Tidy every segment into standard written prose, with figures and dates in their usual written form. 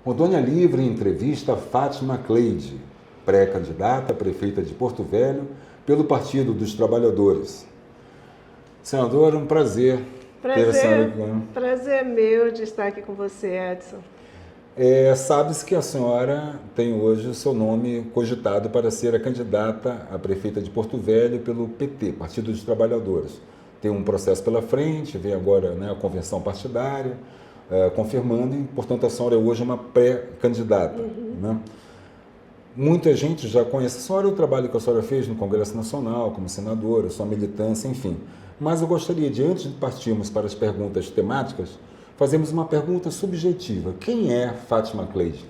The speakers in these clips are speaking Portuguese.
Rondônia Livre entrevista Fátima Cleide, pré-candidata a prefeita de Porto Velho pelo Partido dos Trabalhadores. Senadora, um prazer ter a senhora aqui. Prazer meu de estar aqui com você, Edson. Sabe-se que a senhora tem hoje o seu nome cogitado para ser a candidata a prefeita de Porto Velho pelo PT, Partido dos Trabalhadores. Tem um processo pela frente, vem agora, né, a convenção partidária, confirmando, e, portanto, a senhora é hoje uma pré-candidata. Né? Muita gente já conhece a senhora, o trabalho que a senhora fez no Congresso Nacional, como senadora, sua militância, enfim. Mas eu gostaria de, antes de partirmos para as perguntas temáticas, fazermos uma pergunta subjetiva. Quem é Fátima Cleide?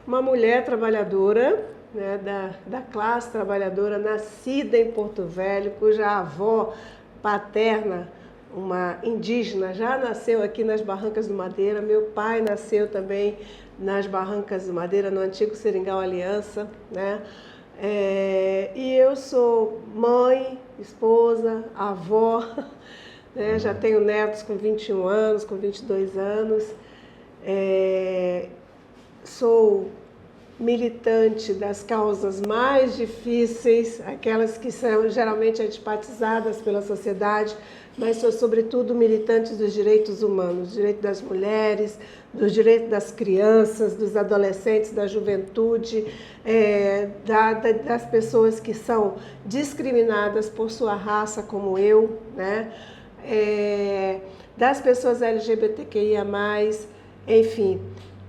Uma mulher trabalhadora, né, da classe trabalhadora, nascida em Porto Velho, cuja avó paterna, uma indígena, já nasceu aqui nas Barrancas do Madeira. Meu pai nasceu também nas Barrancas do Madeira, no antigo Seringal Aliança, né? E eu sou mãe, esposa, avó, né? Já tenho netos com 21 anos, com 22 anos. Sou militante das causas mais difíceis, aquelas que são geralmente antipatizadas pela sociedade, mas sou sobretudo militante dos direitos humanos, dos direitos das mulheres, dos direitos das crianças, dos adolescentes, da juventude, das pessoas que são discriminadas por sua raça, como eu, né? Das pessoas LGBTQIA+, enfim.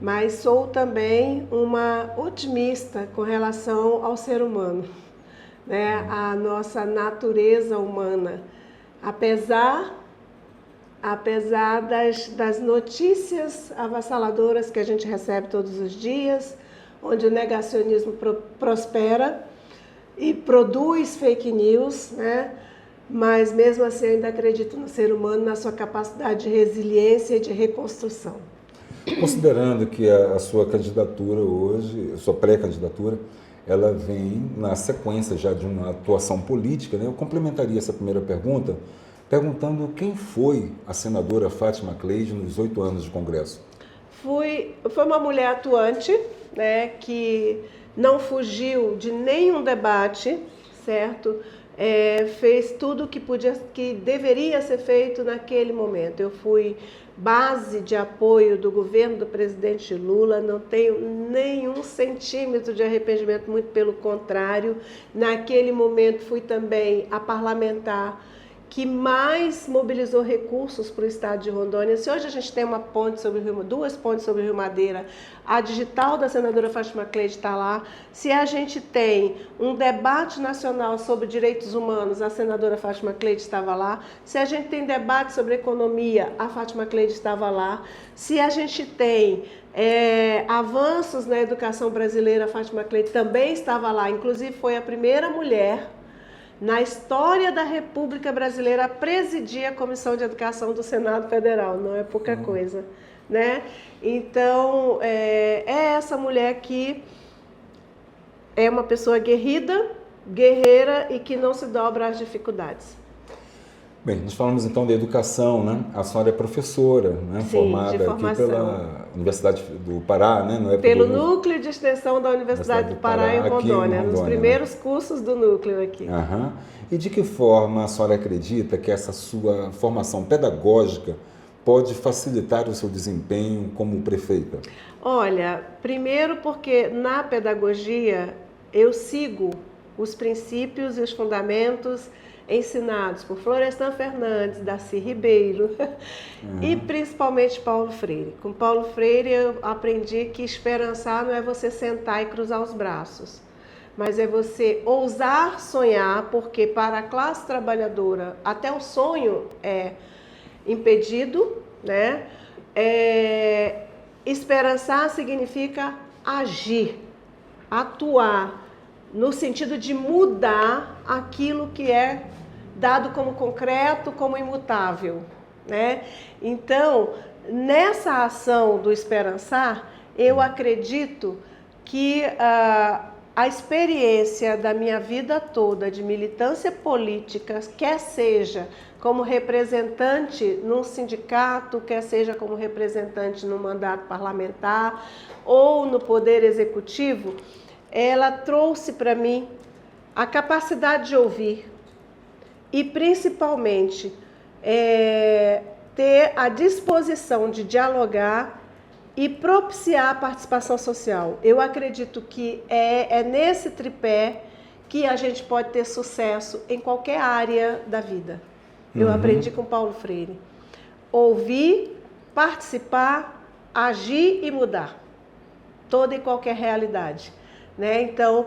Mas sou também uma otimista com relação ao ser humano, né? A nossa natureza humana. Apesar das notícias avassaladoras que a gente recebe todos os dias, onde o negacionismo prospera e produz fake news, né? Mas mesmo assim eu ainda acredito no ser humano, na sua capacidade de resiliência e de reconstrução. Considerando que a sua candidatura hoje, a sua pré-candidatura, ela vem na sequência já de uma atuação política, né? Eu complementaria essa primeira pergunta perguntando quem foi a senadora Fátima Cleide nos 8 anos de Congresso. Foi uma mulher atuante, né, que não fugiu de nenhum debate, certo? Fez tudo que deveria ser feito naquele momento. Eu fui base de apoio do governo do presidente Lula, não tenho nenhum centímetro de arrependimento, muito pelo contrário. Naquele momento fui também a parlamentar que mais mobilizou recursos para o estado de Rondônia. Se hoje a gente tem duas pontes sobre o Rio Madeira, a digital da senadora Fátima Cleide está lá. Se a gente tem um debate nacional sobre direitos humanos, a senadora Fátima Cleide estava lá. Se a gente tem debate sobre economia, a Fátima Cleide estava lá. Se a gente tem avanços na educação brasileira, a Fátima Cleide também estava lá. Inclusive foi a primeira mulher na história da República Brasileira a presidir a Comissão de Educação do Senado Federal. Não é pouca coisa, né? Então, essa mulher que é uma pessoa guerreira e que não se dobra às dificuldades. Bem, nós falamos então de educação, né? A senhora é professora, né? Sim, formada aqui pela Universidade do Pará, né? Pelo Núcleo de Extensão da Universidade do Pará em Rondônia, nos primeiros cursos do núcleo aqui. Uhum. E de que forma a senhora acredita que essa sua formação pedagógica pode facilitar o seu desempenho como prefeita? Olha, primeiro porque na pedagogia eu sigo os princípios e os fundamentos ensinados por Florestan Fernandes, Darcy Ribeiro e principalmente Paulo Freire. Com Paulo Freire eu aprendi que esperançar não é você sentar e cruzar os braços, mas é você ousar sonhar, porque para a classe trabalhadora até o sonho é impedido, né? Esperançar significa agir, atuar, no sentido de mudar aquilo que é dado como concreto, como imutável, né? Então, nessa ação do esperançar, eu acredito que a experiência da minha vida toda de militância política, quer seja como representante num sindicato, quer seja como representante no mandato parlamentar ou no poder executivo, ela trouxe para mim a capacidade de ouvir e principalmente ter a disposição de dialogar e propiciar a participação social. Eu acredito que é nesse tripé que a gente pode ter sucesso em qualquer área da vida. Eu aprendi com Paulo Freire. Ouvir, participar, agir e mudar. Toda e qualquer realidade. Né? Então,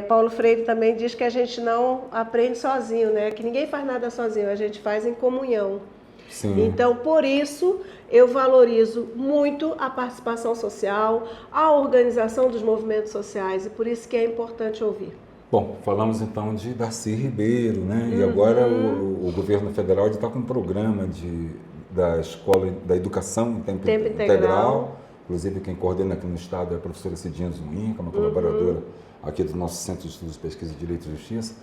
Paulo Freire também diz que a gente não aprende sozinho, né? Que ninguém faz nada sozinho, a gente faz em comunhão. Sim. Então, por isso, eu valorizo muito a participação social, a organização dos movimentos sociais, e por isso que é importante ouvir. Bom, falamos então de Darcy Ribeiro, né? E agora o governo federal está com um programa da Escola da Educação em Tempo Integral. Inclusive, quem coordena aqui no estado é a professora Cidinha Zuin, que é uma colaboradora aqui do nosso Centro de Estudos, Pesquisa de Direito e Justiça.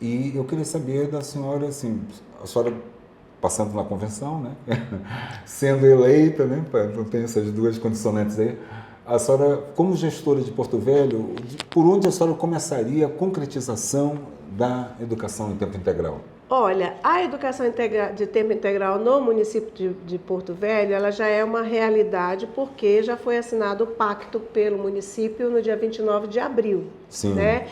E eu queria saber da senhora, assim, a senhora passando na convenção, né? Sendo eleita, né? Então tem essas duas condicionantes aí. A senhora, como gestora de Porto Velho, por onde a senhora começaria a concretização da educação em tempo integral? Olha, a educação de tempo integral no município de Porto Velho, ela já é uma realidade porque já foi assinado o pacto pelo município no dia 29 de abril. Sim. Né?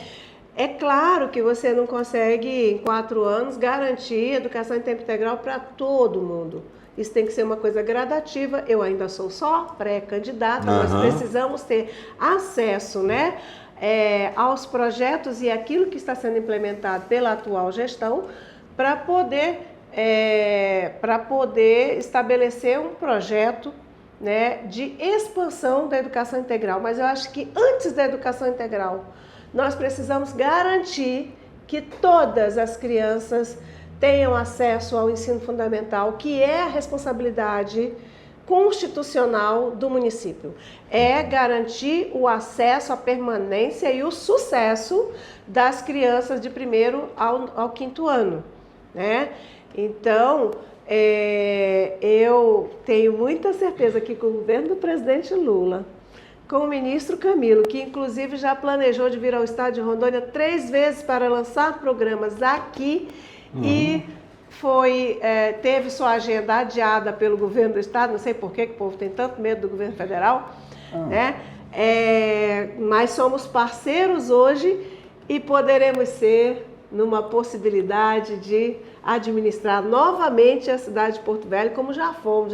É claro que você não consegue, em 4 anos, garantir educação em tempo integral para todo mundo. Isso tem que ser uma coisa gradativa. Eu ainda sou só pré-candidata, nós precisamos ter acesso, né, aos projetos e aquilo que está sendo implementado pela atual gestão para poder estabelecer um projeto, né, de expansão da educação integral. Mas eu acho que antes da educação integral, nós precisamos garantir que todas as crianças tenham acesso ao ensino fundamental, que é a responsabilidade constitucional do município. É garantir o acesso, a permanência e o sucesso das crianças de 1º ao 5º ano. Né? Então, eu tenho muita certeza que com o governo do presidente Lula, com o ministro Camilo, que inclusive já planejou de vir ao estado de Rondônia 3 vezes para lançar programas aqui, e teve sua agenda adiada pelo governo do estado, não sei por que o povo tem tanto medo do governo federal, né? Mas somos parceiros hoje e poderemos ser numa possibilidade de administrar novamente a cidade de Porto Velho, como já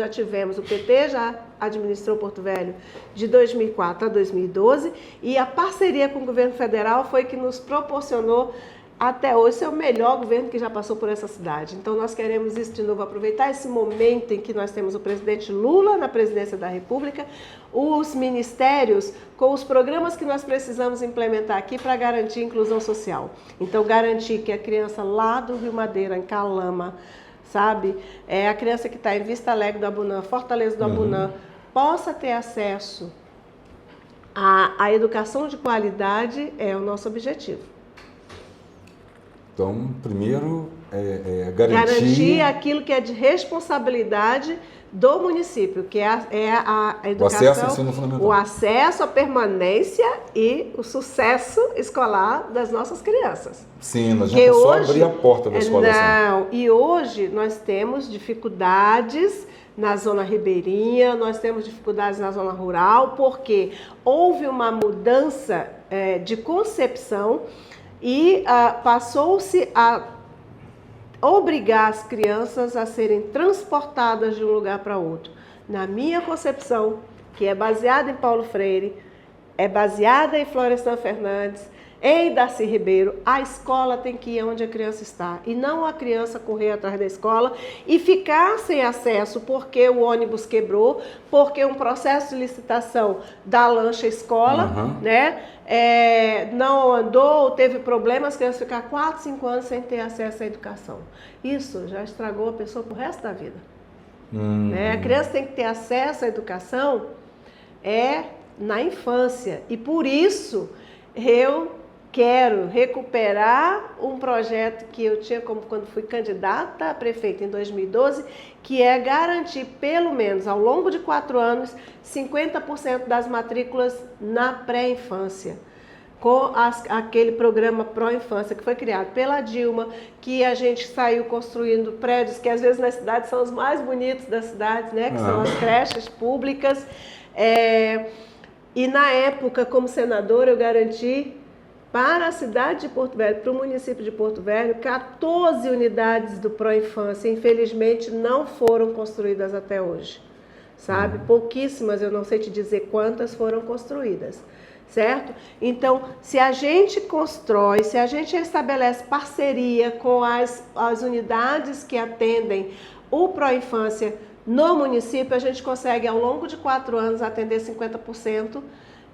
tivemos. O PT já administrou Porto Velho de 2004 a 2012 e a parceria com o governo federal foi que nos proporcionou até hoje ser o melhor governo que já passou por essa cidade. Então nós queremos isso de novo, aproveitar esse momento em que nós temos o presidente Lula na presidência da República, os ministérios com os programas que nós precisamos implementar aqui para garantir a inclusão social. Então garantir que a criança lá do Rio Madeira, em Calama, sabe, a criança que está em Vista Alegre do Abunã, Fortaleza do Abunã, possa ter acesso à educação de qualidade, é o nosso objetivo. Então, primeiro, garantir aquilo que é de responsabilidade do município, que é a educação, o acesso, a permanência e o sucesso escolar das nossas crianças. Sim, não adianta só abrir a porta da escola. Não, e hoje nós temos dificuldades na zona ribeirinha, nós temos dificuldades na zona rural, porque houve uma mudança de concepção e passou-se a obrigar as crianças a serem transportadas de um lugar para outro. Na minha concepção, que é baseada em Paulo Freire, é baseada em Florestan Fernandes, em Darcy Ribeiro, a escola tem que ir onde a criança está e não a criança correr atrás da escola e ficar sem acesso porque o ônibus quebrou, porque um processo de licitação da lancha escola, né, não andou, teve problemas, as crianças ficar 4, 5 anos sem ter acesso à educação. Isso já estragou a pessoa pro resto da vida. Né? A criança tem que ter acesso à educação na infância e por isso eu quero recuperar um projeto que eu tinha como quando fui candidata a prefeita em 2012, que é garantir, pelo menos ao longo de 4 anos, 50% das matrículas na pré-infância, com aquele programa Pró-Infância que foi criado pela Dilma, que a gente saiu construindo prédios que às vezes nas cidades são os mais bonitos das cidades, né? Que são as creches públicas. E na época, como senadora, eu garanti para a cidade de Porto Velho, para o município de Porto Velho, 14 unidades do Pró-Infância. Infelizmente, não foram construídas até hoje, sabe? Pouquíssimas, eu não sei te dizer quantas foram construídas, certo? Então, se a gente constrói, se a gente estabelece parceria com as unidades que atendem o Pró-Infância no município, a gente consegue, ao longo de 4 anos, atender 50%,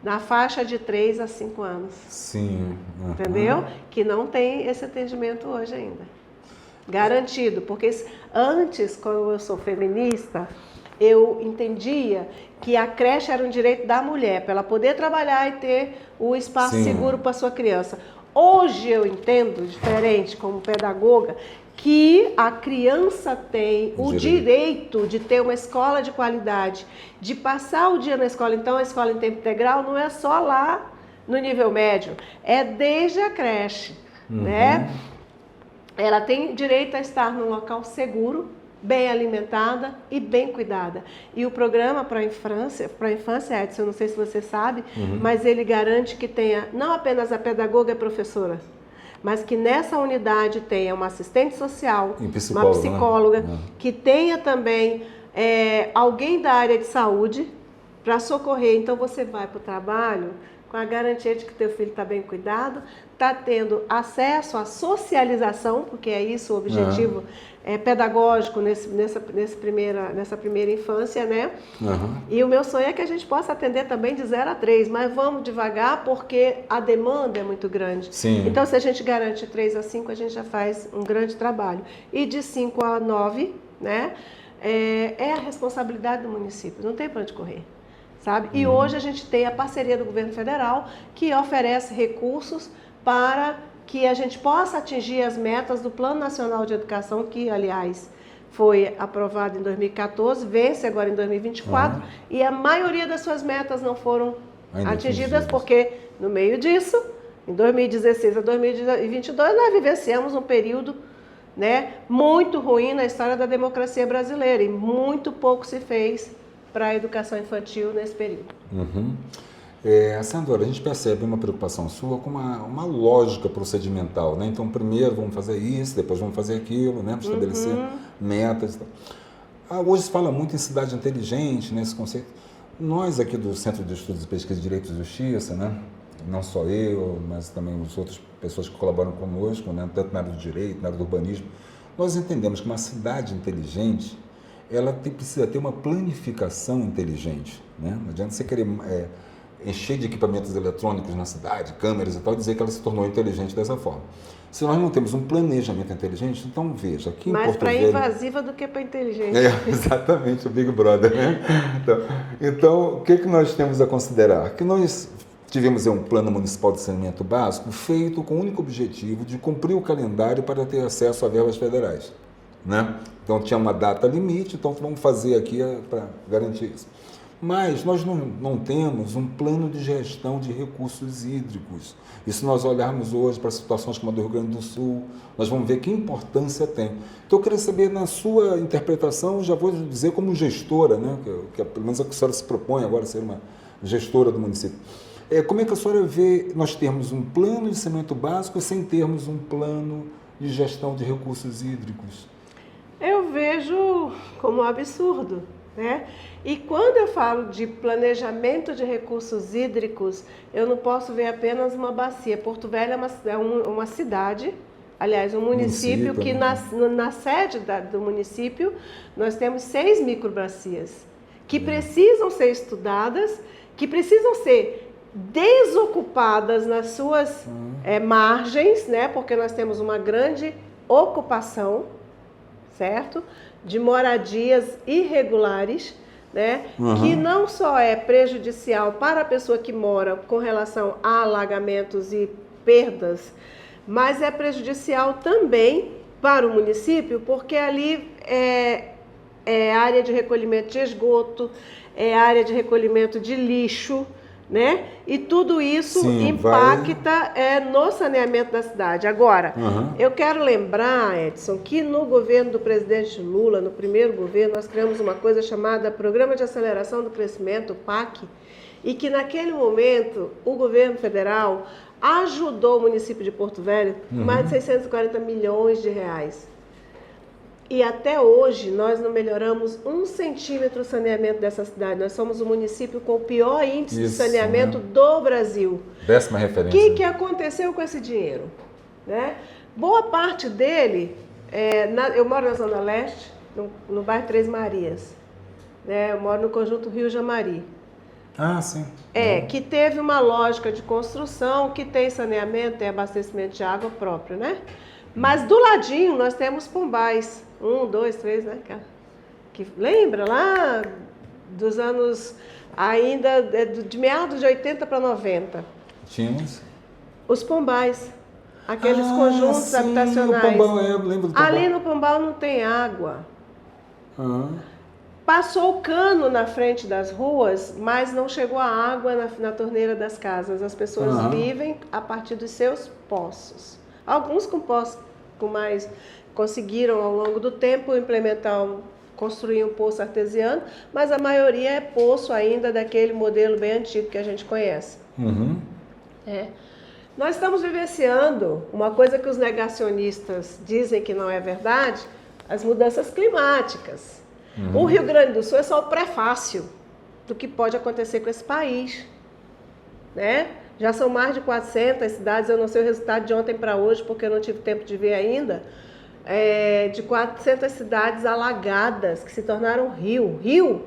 na faixa de 3 a 5 anos. Sim. Entendeu? Que não tem esse atendimento hoje ainda. Garantido. Porque antes, quando eu sou feminista, eu entendia que a creche era um direito da mulher, para ela poder trabalhar e ter o espaço seguro para sua criança. Hoje eu entendo, diferente como pedagoga, que a criança tem o direito de ter uma escola de qualidade, de passar o dia na escola. Então, a escola em tempo integral não é só lá no nível médio, é desde a creche, né? Ela tem direito a estar num local seguro, bem alimentada e bem cuidada. E o programa Pró-Infância, Edson, eu não sei se você sabe, mas ele garante que tenha não apenas a pedagoga e a professora, mas que nessa unidade tenha uma assistente social, uma psicóloga, né? Que tenha também alguém da área de saúde para socorrer. Então você vai para o trabalho com a garantia de que teu filho está bem cuidado, está tendo acesso à socialização, porque é isso o objetivo pedagógico nessa primeira infância, né? E o meu sonho é que a gente possa atender também de 0 a 3, mas vamos devagar porque a demanda é muito grande. Sim. Então, se a gente garante 3 a 5, a gente já faz um grande trabalho. E de 5 a 9, né, é a responsabilidade do município, não tem para onde correr. Sabe? E hoje a gente tem a parceria do governo federal que oferece recursos para que a gente possa atingir as metas do Plano Nacional de Educação, que, aliás, foi aprovado em 2014, vence agora em 2024, e a maioria das suas metas não foram atingidas, porque no meio disso, em 2016 a 2022, nós vivenciamos um período, né, muito ruim na história da democracia brasileira, e muito pouco se fez para a educação infantil nesse período. Sandora, a gente percebe uma preocupação sua com uma lógica procedimental, né? Então, primeiro vamos fazer isso, depois vamos fazer aquilo, né? Para estabelecer metas. Hoje se fala muito em cidade inteligente, né? Esse conceito. Nós aqui do Centro de Estudos e Pesquisa de Direito e Justiça, né? Não só eu, mas também as outras pessoas que colaboram conosco, né? Tanto na área do direito, na área do urbanismo, nós entendemos que uma cidade inteligente ela precisa ter uma planificação inteligente, né? Não adianta você querer encher de equipamentos eletrônicos na cidade, câmeras e tal, dizer que ela se tornou inteligente dessa forma. Se nós não temos um planejamento inteligente, então veja, aqui em Porto Velho... Mais para invasiva do que para inteligente. Exatamente, o Big Brother, né? Então, o que nós temos a considerar? Que nós tivemos um plano municipal de saneamento básico feito com o único objetivo de cumprir o calendário para ter acesso a verbas federais, né? Então tinha uma data limite, então vamos fazer aqui para garantir isso. Mas nós não temos um plano de gestão de recursos hídricos. E se nós olharmos hoje para situações como a do Rio Grande do Sul, nós vamos ver que importância tem. Então eu queria saber, na sua interpretação, já vou dizer como gestora, né, que pelo menos a senhora se propõe agora a ser uma gestora do município. Como é que a senhora vê nós termos um plano de saneamento básico sem termos um plano de gestão de recursos hídricos? Eu vejo como um absurdo, né? E quando eu falo de planejamento de recursos hídricos, eu não posso ver apenas uma bacia. Porto Velho é uma cidade, aliás, um município que na sede do município nós temos 6 microbacias que precisam ser estudadas, que precisam ser desocupadas nas suas margens, né? Porque nós temos uma grande ocupação, certo? De moradias irregulares, né? Que não só é prejudicial para a pessoa que mora com relação a alagamentos e perdas, mas é prejudicial também para o município, porque ali é área de recolhimento de esgoto, é área de recolhimento de lixo, né? E tudo isso impacta no saneamento da cidade. Agora, eu quero lembrar, Edson, que no governo do presidente Lula, no primeiro governo, nós criamos uma coisa chamada Programa de Aceleração do Crescimento, o PAC, e que naquele momento o governo federal ajudou o município de Porto Velho com mais de 640 milhões de reais. E até hoje nós não melhoramos 1 centímetro o saneamento dessa cidade. Nós somos o município com o pior índice de saneamento do Brasil. 10ª referência. O que aconteceu com esse dinheiro? Né? Boa parte dele, eu moro na Zona Leste, no bairro Três Marias. Né? Eu moro no Conjunto Rio Jamari. Ah, sim. Que teve uma lógica de construção, que tem saneamento, tem abastecimento de água próprio, né? Mas do ladinho nós temos Pombais, 1, 2, 3, né? Que lembra lá dos anos ainda de meados de 80 para 90. Tínhamos Os Pombais, aqueles conjuntos habitacionais. Pombal, eu lembro do Pombal. Ali no Pombal não tem água. Passou o cano na frente das ruas, mas não chegou a água na torneira das casas. As pessoas vivem a partir dos seus poços. Alguns com poços mais conseguiram ao longo do tempo construir um poço artesiano, mas a maioria é poço ainda daquele modelo bem antigo que a gente conhece. Nós estamos vivenciando uma coisa que os negacionistas dizem que não é verdade, as mudanças climáticas. O Rio Grande do Sul é só o prefácio do que pode acontecer com esse país, né? Já são mais de 400 cidades, eu não sei o resultado de ontem para hoje, porque eu não tive tempo de ver ainda, de 400 cidades alagadas, que se tornaram rio. Rio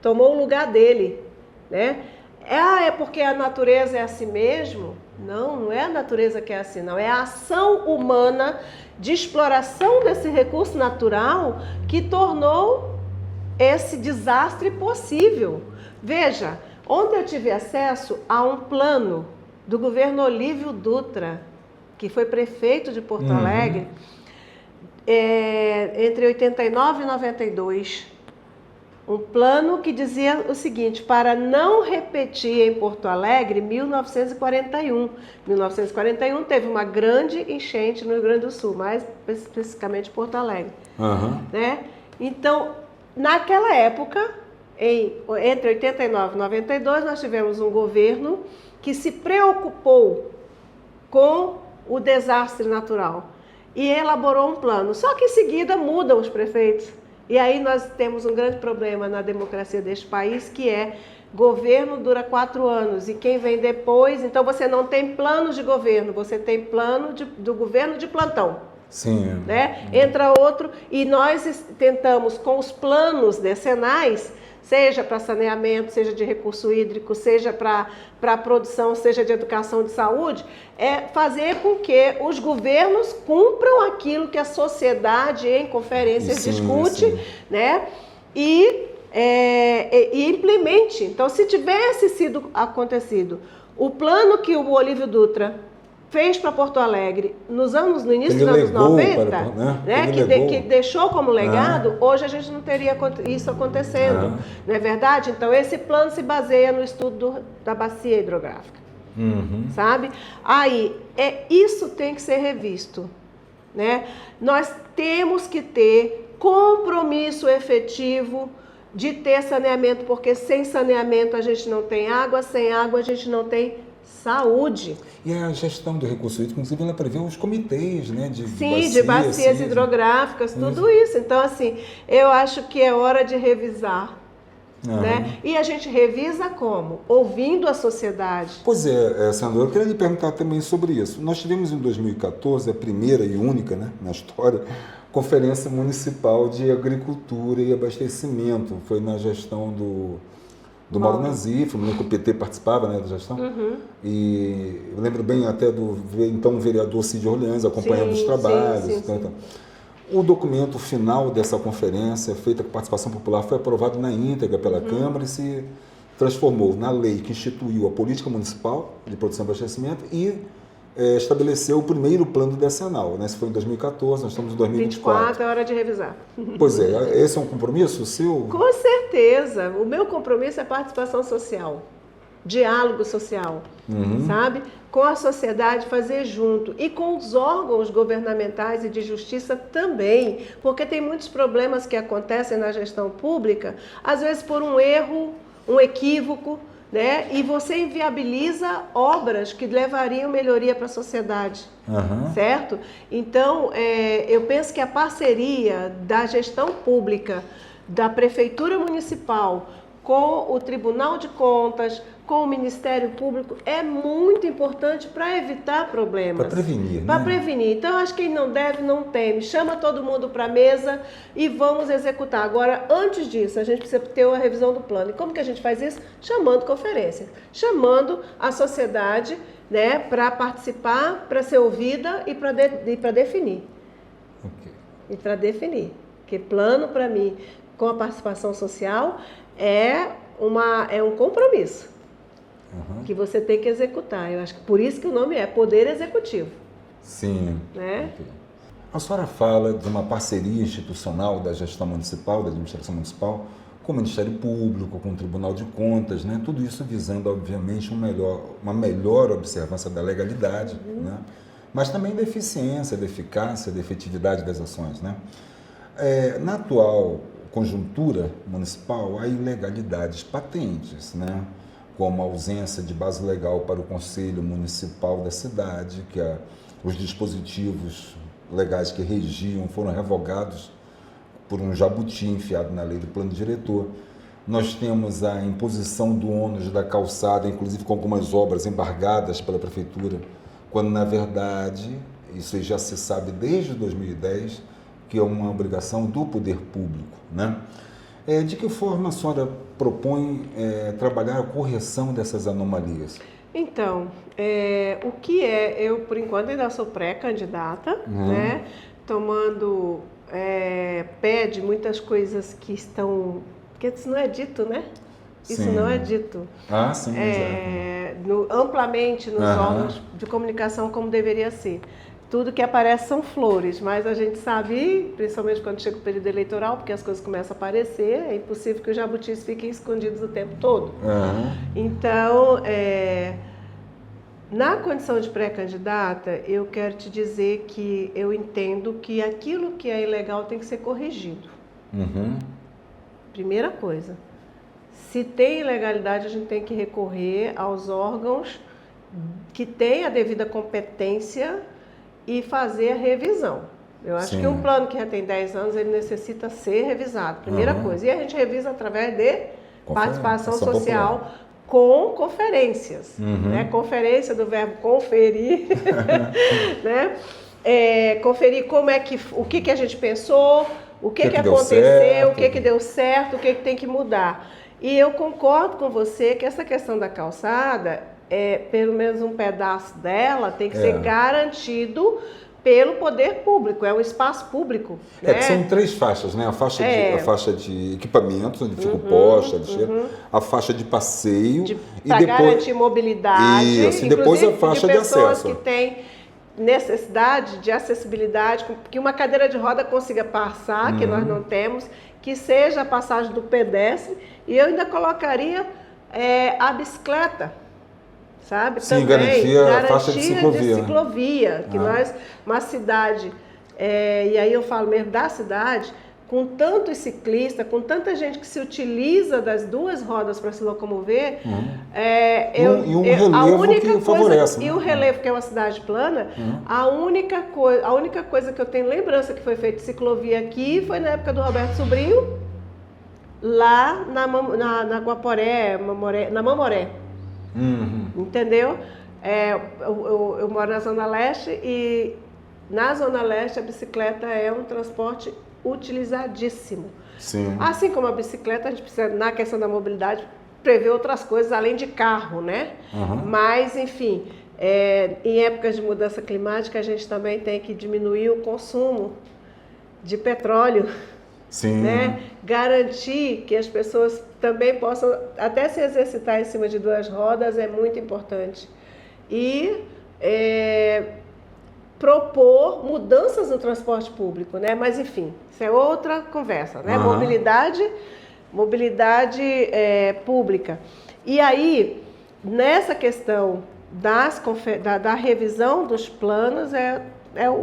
tomou o lugar dele, né? É porque a natureza é assim mesmo? Não, não é a natureza que é assim, não. É a ação humana de exploração desse recurso natural que tornou esse desastre possível. Veja, ontem eu tive acesso a um plano do governo Olívio Dutra, que foi prefeito de Porto Alegre, entre 89 e 92. Um plano que dizia o seguinte: para não repetir em Porto Alegre 1941. 1941 teve uma grande enchente no Rio Grande do Sul, mais especificamente Porto Alegre. Né? Então, naquela época, entre 89 e 92, nós tivemos um governo que se preocupou com o desastre natural e elaborou um plano. Só que em seguida mudam os prefeitos. E aí nós temos um grande problema na democracia deste país, que é governo dura 4 anos e quem vem depois, então você não tem planos de governo, você tem plano do governo de plantão. Sim. Né? Entra outro e nós tentamos com os planos decenais, seja para saneamento, seja de recurso hídrico, seja para produção, seja de educação, de saúde, fazer com que os governos cumpram aquilo que a sociedade em conferências discute, né? E implemente. Então, se tivesse sido acontecido o plano que o Olívio Dutra fez para Porto Alegre no início dos anos 90, que deixou como legado, hoje a gente não teria isso acontecendo, não é verdade? Então esse plano se baseia no estudo da bacia hidrográfica, sabe? Aí, isso tem que ser revisto, né? Nós temos que ter compromisso efetivo de ter saneamento, porque sem saneamento a gente não tem água, sem água a gente não tem saúde. E a gestão do recurso hídrico, inclusive, ela prevê os comitês, né? De bacias hidrográficas, tudo isso. Então, assim, eu acho que é hora de revisar. Né? E a gente revisa como? Ouvindo a sociedade. Pois é, Sandra, eu queria lhe perguntar também sobre isso. Nós tivemos em 2014 a primeira e única, né, na história, Conferência Municipal de Agricultura e Abastecimento. Foi na gestão do Mauro Nazif, que o PT participava, né, da gestão. E eu lembro bem até do então vereador Cid Orleans acompanhando os trabalhos. Então. O documento final dessa conferência, feita com participação popular, foi aprovado na íntegra pela Câmara e se transformou na lei que instituiu a Política Municipal de Produção e Abastecimento e estabeleceu o primeiro plano decenal. Né? Isso foi em 2014, nós estamos em 2024. 24 é hora de revisar. Pois é, esse é um compromisso seu? Com certeza. O meu compromisso é participação social, diálogo social, sabe? Com a sociedade, fazer junto. E com os órgãos governamentais e de justiça também, porque tem muitos problemas que acontecem na gestão pública, às vezes por um erro, um equívoco, né? E você inviabiliza obras que levariam melhoria para a sociedade, certo? Então, eu penso que a parceria da gestão pública, da Prefeitura Municipal, com o Tribunal de Contas, com o Ministério Público, é muito importante para evitar problemas. Para prevenir, né? Para prevenir. Então, acho que quem não deve, não teme. Chama todo mundo para a mesa e vamos executar. Agora, antes disso, a gente precisa ter uma revisão do plano. E como que a gente faz isso? Chamando conferências. Chamando a sociedade, né, para participar, para ser ouvida e para definir. Okay. E para definir. Porque plano, para mim, com a participação social, é um compromisso que você tem que executar. Eu acho que por isso que o nome é Poder Executivo. Sim. Né? Okay. A senhora fala de uma parceria institucional da gestão municipal, da administração municipal, com o Ministério Público, com o Tribunal de Contas, né? Tudo isso visando, obviamente, uma melhor observância da legalidade, né? Mas também da eficiência, da eficácia, da efetividade das ações, né? Na atual conjuntura municipal, há ilegalidades patentes, né? Como a ausência de base legal para o Conselho Municipal da cidade, que os dispositivos legais que regiam foram revogados por um jabuti enfiado na lei do plano diretor. Nós temos a imposição do ônus da calçada, inclusive com algumas obras embargadas pela Prefeitura, quando, na verdade, isso já se sabe desde 2010, que é uma obrigação do poder público, né? De que forma a senhora propõe trabalhar a correção dessas anomalias? Então, o que eu por enquanto ainda sou pré-candidata, né? Tomando pé de muitas coisas que estão... Porque isso não é dito, né? Isso Sim. não é dito. Ah, sim, amplamente nos órgãos de comunicação como deveria ser. Tudo que aparece são flores, mas a gente sabe, principalmente quando chega o período eleitoral, porque as coisas começam a aparecer, é impossível que os jabutis fiquem escondidos o tempo todo. Então, na condição de pré-candidata, eu quero te dizer que eu entendo que aquilo que é ilegal tem que ser corrigido. Primeira coisa. Se tem ilegalidade, a gente tem que recorrer aos órgãos que têm a devida competência e fazer a revisão. Eu acho que um plano que já tem 10 anos, ele necessita ser revisado, primeira coisa. E a gente revisa através de participação social popular, com conferências. Né? Conferência do verbo conferir. Né? Conferir o que a gente pensou, o que aconteceu, o que deu certo, o que tem que mudar. E eu concordo com você que essa questão da calçada, pelo menos um pedaço dela tem que ser garantido pelo poder público, é um espaço público. Né? Que são 3 faixas, né? A faixa de equipamentos, onde fica o poste, a faixa de passeio. Para garantir mobilidade. Isso, e depois a faixa de acesso. Pessoas que têm necessidade de acessibilidade, que uma cadeira de roda consiga passar, que nós não temos, que seja a passagem do pedestre, e eu ainda colocaria a bicicleta. Sabe? Sim, garantia a faixa de ciclovia. Que nós, uma cidade, e aí eu falo mesmo da cidade, com tantos ciclistas, com tanta gente que se utiliza das 2 rodas para se locomover, e um relevo que favorece. E o relevo, que é uma cidade plana, a única coisa que eu tenho lembrança que foi feita de ciclovia aqui foi na época do Roberto Sobrinho, lá na Guaporé, na Mamoré. Entendeu? Eu moro na Zona Leste e na Zona Leste a bicicleta é um transporte utilizadíssimo. Sim. Assim como a bicicleta, a gente precisa, na questão da mobilidade, prever outras coisas além de carro, né? Mas, enfim, em épocas de mudança climática, a gente também tem que diminuir o consumo de petróleo. Sim. Né? Garantir que as pessoas também possam até se exercitar em cima de duas rodas é muito importante. E propor mudanças no transporte público, né? Mas enfim, isso é outra conversa, né? Mobilidade pública. E aí, nessa questão da revisão dos planos,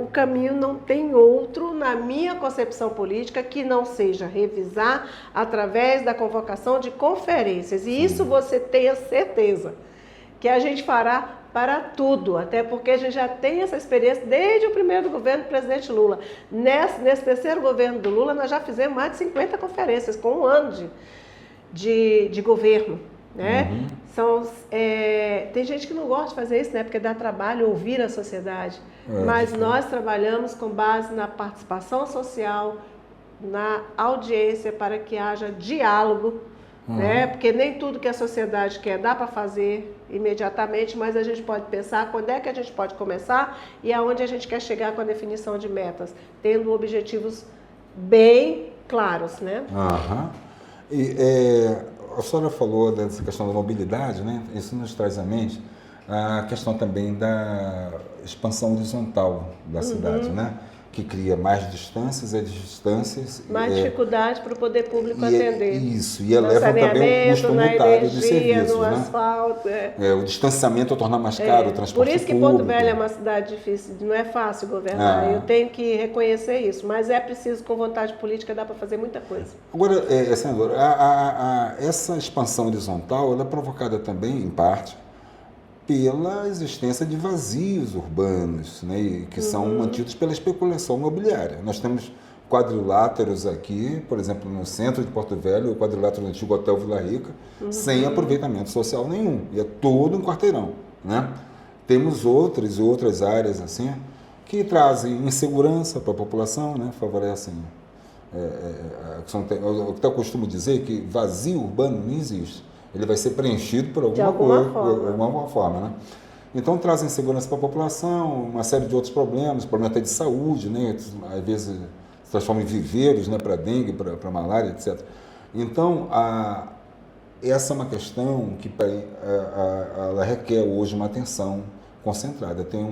o caminho não tem outro, na minha concepção política, que não seja revisar através da convocação de conferências. E isso você tenha certeza que a gente fará para tudo, até porque a gente já tem essa experiência desde o primeiro governo do presidente Lula. Nesse terceiro governo do Lula, nós já fizemos mais de 50 conferências, com um ano de governo. Né? Tem gente que não gosta de fazer isso, né? Porque dá trabalho ouvir a sociedade. Mas nós trabalhamos com base na participação social, na audiência, para que haja diálogo, né? Porque nem tudo que a sociedade quer dá para fazer imediatamente, mas a gente pode pensar quando é que a gente pode começar e aonde a gente quer chegar com a definição de metas, tendo objetivos bem claros, né? E a senhora falou dessa questão da mobilidade, né? Isso nos traz à mente a questão também da expansão horizontal da cidade, né? Que cria mais distâncias e distâncias. Mais dificuldade para o poder público atender. Isso, e eleva também o custo unitário dos serviços. No asfalto. O distanciamento torna mais caro o transporte público. Por isso que Porto Velho é uma cidade difícil, não é fácil governar. Eu tenho que reconhecer isso, mas é preciso, com vontade política, dá para fazer muita coisa. Agora, senadora, essa expansão horizontal ela é provocada também, em parte, pela existência de vazios urbanos, né, que são mantidos pela especulação imobiliária. Nós temos quadriláteros aqui, por exemplo, no centro de Porto Velho, o quadrilátero do antigo Hotel Vila Rica, sem aproveitamento social nenhum, e é todo um quarteirão. Né? Temos outras áreas assim que trazem insegurança para a população, né, favorecem. O que eu costumo dizer é que vazio urbano não existe. Ele vai ser preenchido por alguma forma, né? Então trazem segurança para a população, uma série de outros problemas até de saúde, né? Às vezes se transformam em viveiros, né? Para dengue, para malária, etc. Então essa é uma questão que ela requer hoje uma atenção concentrada. Tem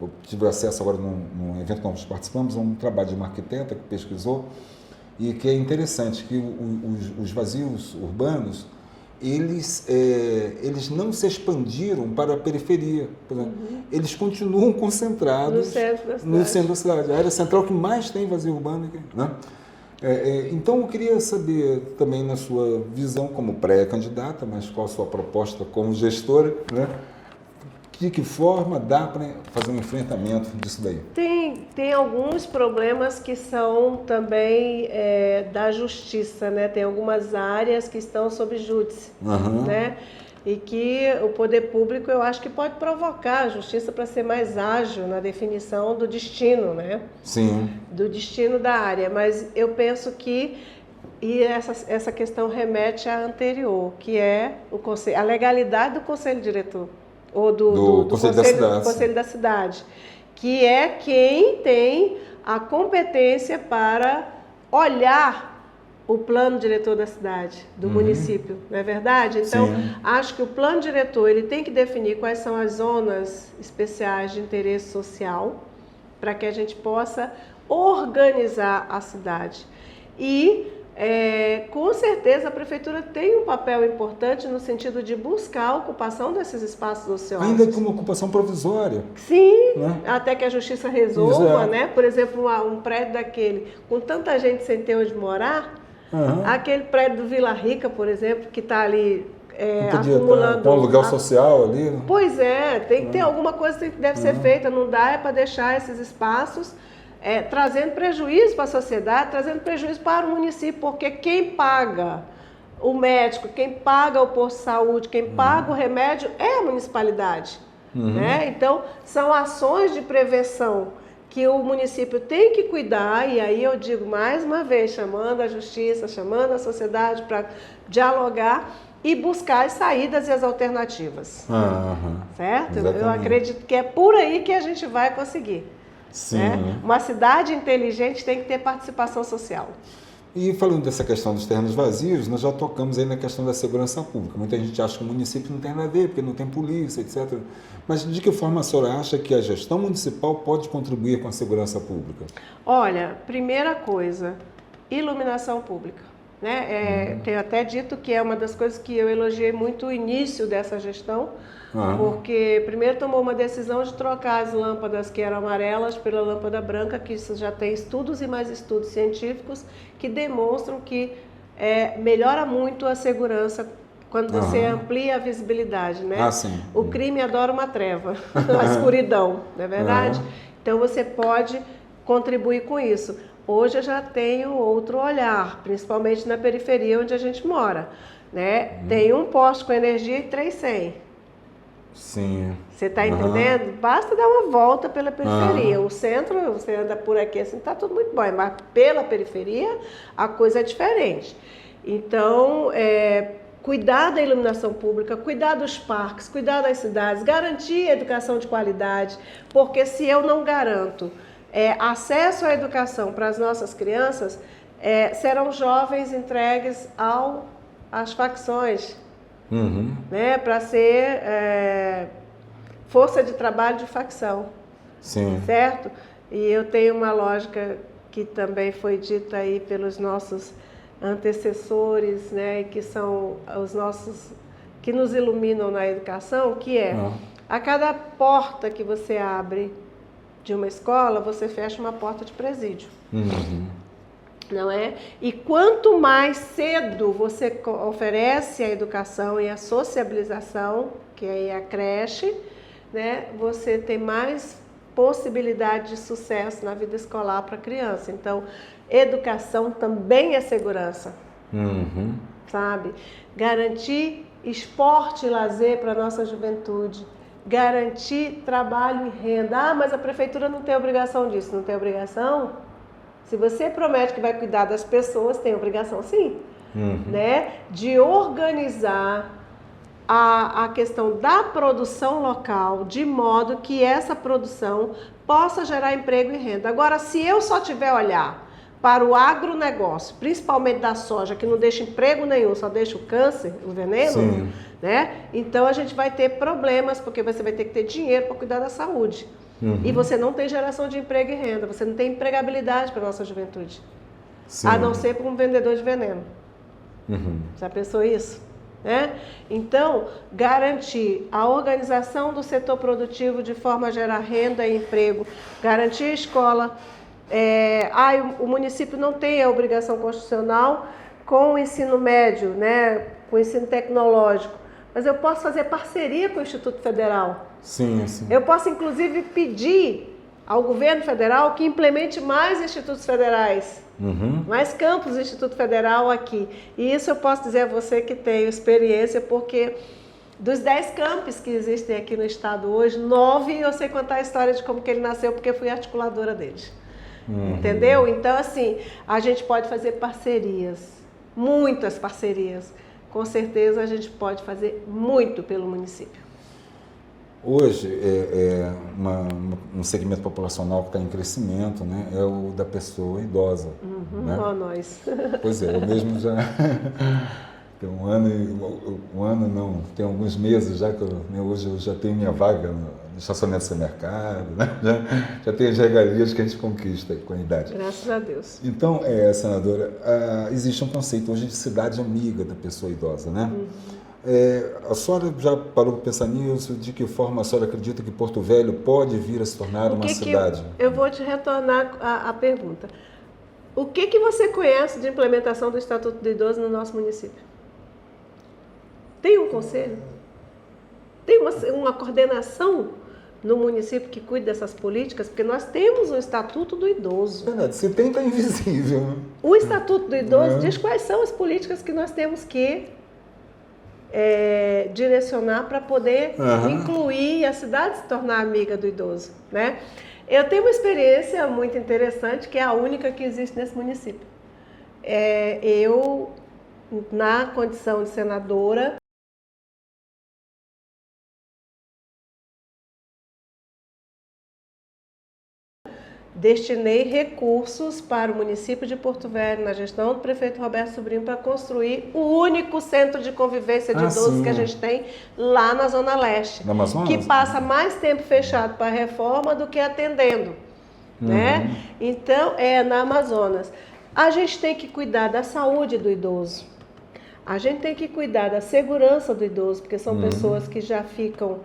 eu tive acesso agora num evento que nós participamos, a um trabalho de uma arquiteta que pesquisou, e que é interessante que os vazios urbanos, eles não se expandiram para a periferia. Por exemplo, eles continuam concentrados no centro da cidade. A área central que mais tem vazio urbano. Né? Então, eu queria saber também, na sua visão como pré-candidata, mas qual a sua proposta como gestora, né? De que forma dá para fazer um enfrentamento disso daí? Tem alguns problemas que são também da justiça, né? Tem algumas áreas que estão sob júdice, né? E que o poder público, eu acho que pode provocar a justiça para ser mais ágil na definição do destino, né? Sim. Do destino da área. Mas eu penso que essa questão remete à anterior, que é a legalidade do Conselho Diretor. Ou do Conselho da Cidade, que é quem tem a competência para olhar o plano diretor da cidade, do município, não é verdade? Então, acho que o plano diretor ele tem que definir quais são as zonas especiais de interesse social para que a gente possa organizar a cidade. E com certeza a prefeitura tem um papel importante no sentido de buscar a ocupação desses espaços ociosos. Ainda que uma ocupação provisória. Sim, né? Até que a justiça resolva, né? Por exemplo, um prédio daquele, com tanta gente sem ter onde morar, aquele prédio do Vila Rica, por exemplo, que está ali acumulando... Com aluguel social ali. Né? Pois tem que ter alguma coisa que deve ser feita, não dá para deixar esses espaços... trazendo prejuízo para a sociedade, trazendo prejuízo para o município, porque quem paga o médico, quem paga o posto de saúde, quem paga o remédio é a municipalidade. Né? Então, são ações de prevenção que o município tem que cuidar, e aí eu digo mais uma vez, chamando a justiça, chamando a sociedade para dialogar e buscar as saídas e as alternativas. Certo? Exatamente. Eu acredito que é por aí que a gente vai conseguir. Sim. Né? Uma cidade inteligente tem que ter participação social. E falando dessa questão dos terrenos vazios, nós já tocamos aí na questão da segurança pública. Muita gente acha que o município não tem nada a ver, porque não tem polícia, etc. Mas de que forma a senhora acha que a gestão municipal pode contribuir com a segurança pública? Olha, primeira coisa, iluminação pública. Né? Tenho até dito que é uma das coisas que eu elogiei muito o início dessa gestão, porque primeiro tomou uma decisão de trocar as lâmpadas que eram amarelas pela lâmpada branca, que isso já tem estudos e mais estudos científicos que demonstram que melhora muito a segurança quando você amplia a visibilidade, né? O crime adora uma treva, a escuridão, não é verdade? Então você pode contribuir com isso. Hoje eu já tenho outro olhar, principalmente na periferia onde a gente mora, né? Tem um poste com energia e 3 sem. Sim. Você está entendendo? Basta dar uma volta pela periferia. O centro, você anda por aqui assim, está tudo muito bom, mas pela periferia a coisa é diferente. Então, cuidar da iluminação pública, cuidar dos parques, cuidar das cidades, garantir a educação de qualidade, porque se eu não garanto acesso à educação para as nossas crianças, serão jovens entregues às facções, né, para ser força de trabalho de facção. Sim. Certo? E eu tenho uma lógica que também foi dita aí pelos nossos antecessores, né, que são os nossos que nos iluminam na educação, que a cada porta que você abre de uma escola, você fecha uma porta de presídio. Não é? E quanto mais cedo você oferece a educação e a sociabilização, que é a creche, né, você tem mais possibilidade de sucesso na vida escolar para a criança. Então, educação também é segurança. Sabe? Garantir esporte e lazer para a nossa juventude. Garantir trabalho e renda. Mas a prefeitura não tem obrigação disso. Não tem obrigação? Se você promete que vai cuidar das pessoas, tem obrigação sim. Né? De organizar a questão da produção local, de modo que essa produção possa gerar emprego e renda. Agora, se eu só tiver olhar para o agronegócio, principalmente da soja, que não deixa emprego nenhum, só deixa o câncer, o veneno, né? Então a gente vai ter problemas, porque você vai ter que ter dinheiro para cuidar da saúde. E você não tem geração de emprego e renda, você não tem empregabilidade para a nossa juventude. A não ser para um vendedor de veneno. Já pensou isso? Né? Então, garantir a organização do setor produtivo de forma a gerar renda e emprego, garantir a escola. O município não tem a obrigação constitucional com o ensino médio, né, com o ensino tecnológico, mas eu posso fazer parceria com o Instituto Federal. Sim. Eu posso, inclusive, pedir ao governo federal que implemente mais institutos federais, mais campos do Instituto Federal aqui. E isso eu posso dizer a você que tenho experiência, porque dos 10 campos que existem aqui no estado hoje, 9 eu sei contar a história de como que ele nasceu, porque fui articuladora deles. Entendeu? Então, assim, a gente pode fazer parcerias, muitas parcerias. Com certeza a gente pode fazer muito pelo município. Hoje, um segmento populacional que está em crescimento, né, é o da pessoa idosa. Né? Nós. Pois é, eu mesmo já tem tem alguns meses já que hoje eu já tenho minha vaga no estacionamento do supermercado, né? já tenho as regalias que a gente conquista com a idade. Graças a Deus. Então, senadora, existe um conceito hoje de cidade amiga da pessoa idosa, né? A senhora já parou para pensar nisso? De que forma a senhora acredita que Porto Velho pode vir a se tornar uma cidade? Eu vou te retornar a pergunta. O que você conhece de implementação do Estatuto do Idoso no nosso município? Tem um conselho? Tem uma coordenação no município que cuida dessas políticas? Porque nós temos o Estatuto do Idoso. Verdade, se tem, está invisível. O Estatuto do Idoso diz quais são as políticas que nós temos que direcionar para poder incluir a cidade se tornar amiga do idoso, né? Eu tenho uma experiência muito interessante, que é a única que existe nesse município. Eu, na condição de senadora, destinei recursos para o município de Porto Velho, na gestão do prefeito Roberto Sobrinho, para construir o único centro de convivência de idosos sim. que a gente tem lá na Zona Leste, Na Amazonas? que passa mais tempo fechado para a reforma do que atendendo, né? Então, na Amazonas. A gente tem que cuidar da saúde do idoso, a gente tem que cuidar da segurança do idoso, porque são pessoas que já ficam,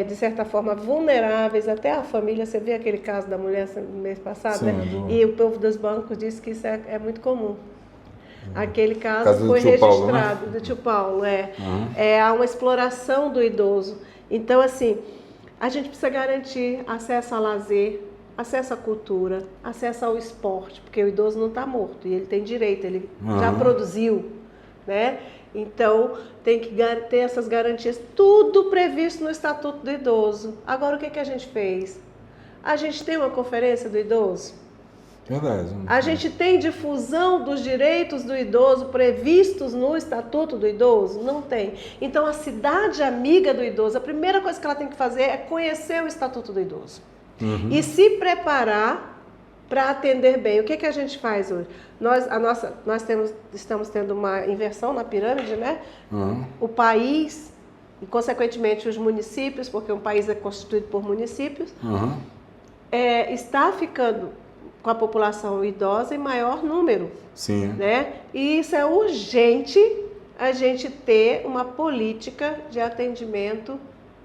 de certa forma, vulneráveis, até a família. Você viu aquele caso da mulher no mês passado, né? E o povo dos bancos disse que isso é muito comum. Aquele caso foi registrado, Paulo, né? Do tio Paulo, há uma exploração do idoso. Então, assim, a gente precisa garantir acesso a lazer, acesso à cultura, acesso ao esporte, porque o idoso não está morto e ele tem direito, ele já produziu, né? Então, tem que ter essas garantias, tudo previsto no Estatuto do Idoso. Agora, o que a gente fez? A gente tem uma conferência do idoso? Verdade. A gente tem difusão dos direitos do idoso previstos no Estatuto do Idoso? Não tem. Então, a cidade amiga do idoso, a primeira coisa que ela tem que fazer é conhecer o Estatuto do Idoso. E se preparar para atender bem. O que a gente faz hoje? Estamos tendo uma inversão na pirâmide, né? O país, e consequentemente os municípios, porque um país é constituído por municípios, está ficando com a população idosa em maior número. Sim. Né? E isso é urgente, a gente ter uma política de atendimento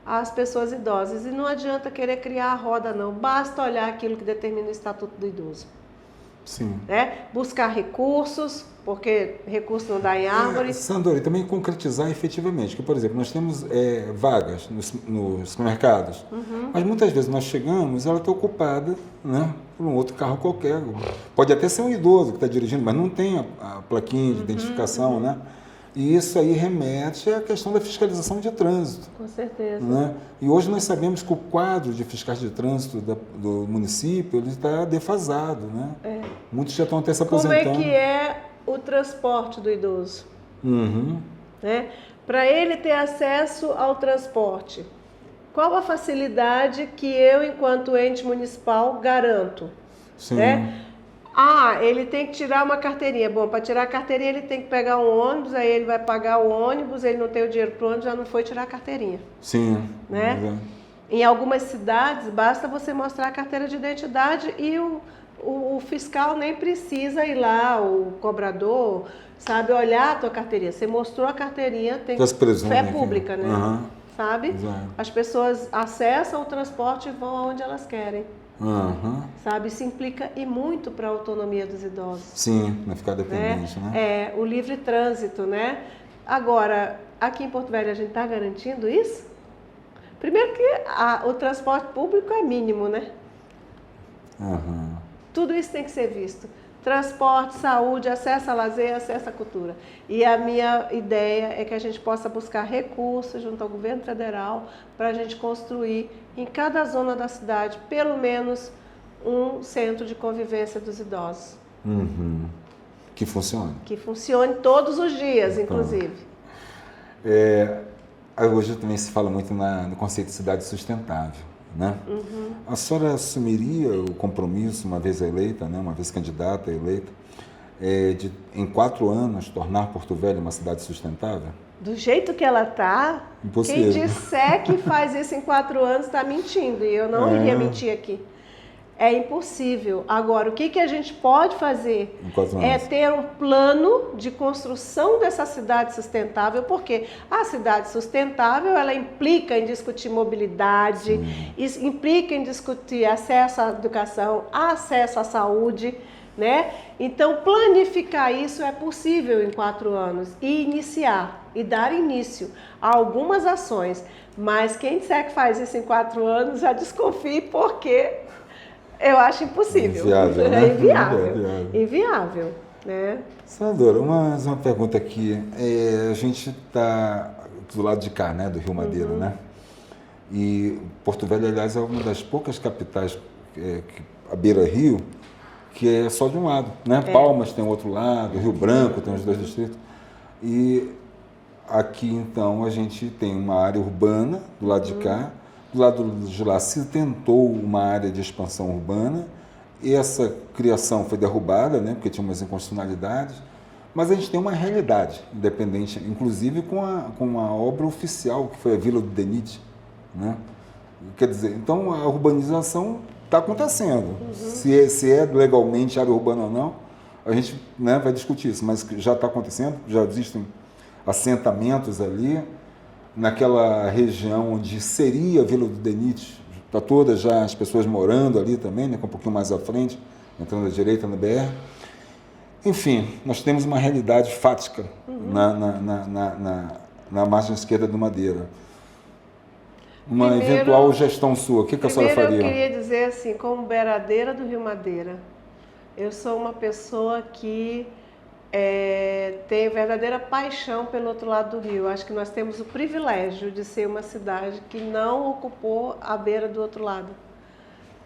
às pessoas idosas. E não adianta querer criar a roda, não. Basta olhar aquilo que determina o Estatuto do Idoso. Sim. Né? Buscar recursos, porque recurso não dá em árvore. Sandora, e também concretizar efetivamente, que, por exemplo, nós temos vagas nos supermercados, mas muitas vezes nós chegamos, ela está ocupada, né, por um outro carro qualquer. Pode até ser um idoso que está dirigindo, mas não tem a plaquinha de identificação, né? E isso aí remete à questão da fiscalização de trânsito. Com certeza. Né? E hoje nós sabemos que o quadro de fiscais de trânsito do município ele está defasado. Né? Muitos já estão até se aposentando. Como é que é o transporte do idoso? Né? Para ele ter acesso ao transporte, qual a facilidade que eu, enquanto ente municipal, garanto? Sim. Né? Ele tem que tirar uma carteirinha. Bom, para tirar a carteirinha ele tem que pegar um ônibus, aí ele vai pagar o ônibus, ele não tem o dinheiro para o ônibus, já não foi tirar a carteirinha. Sim. Né? Em algumas cidades, basta você mostrar a carteira de identidade e o fiscal nem precisa ir lá, o cobrador, sabe, olhar a tua carteirinha. Você mostrou a carteirinha, tem fé pública, né? Sabe? Exato. As pessoas acessam o transporte e vão aonde elas querem. Sabe, isso implica e muito para a autonomia dos idosos. Sim, não ficar dependente, né? O livre trânsito, né? Agora, aqui em Porto Velho a gente está garantindo isso? Primeiro que o transporte público é mínimo, né? Tudo isso tem que ser visto. Transporte, saúde, acesso a lazer, acesso à cultura. E a minha ideia é que a gente possa buscar recursos junto ao governo federal para a gente construir em cada zona da cidade pelo menos um centro de convivência dos idosos. Que funcione. Que funcione todos os dias, inclusive. Hoje também se fala muito no conceito de cidade sustentável. Né? A senhora assumiria o compromisso, uma vez eleita, né, uma vez candidata eleita, de em 4 anos tornar Porto Velho uma cidade sustentável? Do jeito que ela está, quem disser que faz isso em 4 anos está mentindo, e eu não iria mentir aqui. É impossível. Agora, o que a gente pode fazer é ter um plano de construção dessa cidade sustentável, porque a cidade sustentável, ela implica em discutir mobilidade, implica em discutir acesso à educação, acesso à saúde, né? Então, planificar isso é possível em 4 anos e iniciar, e dar início a algumas ações. Mas quem disser que faz isso em 4 anos, já desconfie, porque eu acho impossível. Inviável, né? Inviável, né? Senadora, uma pergunta aqui. A gente está do lado de cá, né, do Rio Madeira, né? E Porto Velho, aliás, é uma das poucas capitais à beira-rio que é só de um lado, né? Palmas tem o outro lado, Rio Branco tem os 2 distritos. E aqui, então, a gente tem uma área urbana do lado de cá. Do lado de lá se tentou uma área de expansão urbana essa criação foi derrubada, né, porque tinha umas inconstitucionalidades, mas a gente tem uma realidade independente, inclusive com a obra oficial, que foi a Vila do DENIT, né? Quer dizer, então a urbanização está acontecendo. Se é legalmente área urbana ou não, a gente, né, vai discutir isso, mas já está acontecendo, já existem assentamentos ali, naquela região onde seria a Vila do DENIT, está todas já as pessoas morando ali também, né, um pouquinho mais à frente, entrando à direita no BR. Enfim, nós temos uma realidade fática na margem esquerda do Madeira. Uma eventual gestão sua, o que a senhora faria? Eu queria dizer assim, como beiradeira do Rio Madeira, eu sou uma pessoa que tem verdadeira paixão pelo outro lado do rio. Acho que nós temos o privilégio de ser uma cidade que não ocupou a beira do outro lado.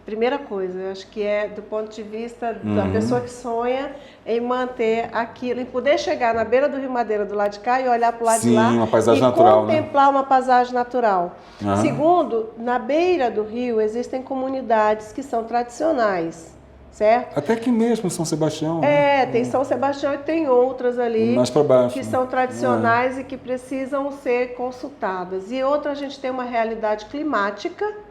Primeira coisa, eu acho que do ponto de vista da pessoa que sonha em manter aquilo, em poder chegar na beira do Rio Madeira do lado de cá e olhar para o lado de lá uma paisagem e natural, contemplar, né, uma paisagem natural. Uhum. Segundo, na beira do rio existem comunidades que são tradicionais, certo? Até aqui mesmo, São Sebastião. Tem São Sebastião e tem outras ali mais para baixo, que são tradicionais e que precisam ser consultadas. E outra, a gente tem uma realidade climática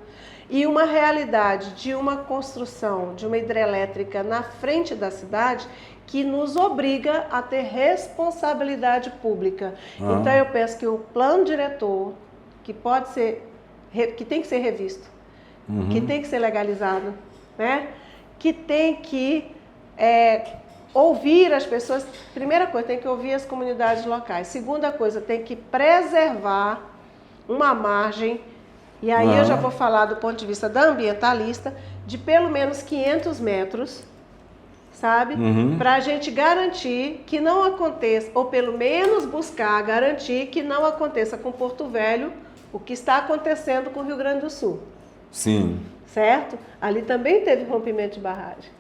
e uma realidade de uma construção de uma hidrelétrica na frente da cidade que nos obriga a ter responsabilidade pública. Então eu penso que o plano diretor, que tem que ser revisto, que tem que ser legalizado, né? Que tem que ouvir as pessoas. Primeira coisa, tem que ouvir as comunidades locais. Segunda coisa, tem que preservar uma margem, e aí eu já vou falar do ponto de vista da ambientalista, de pelo menos 500 metros, sabe? Para a gente garantir que não aconteça, ou pelo menos buscar garantir que não aconteça com Porto Velho o que está acontecendo com o Rio Grande do Sul. Sim. Certo? Ali também teve rompimento de barragem.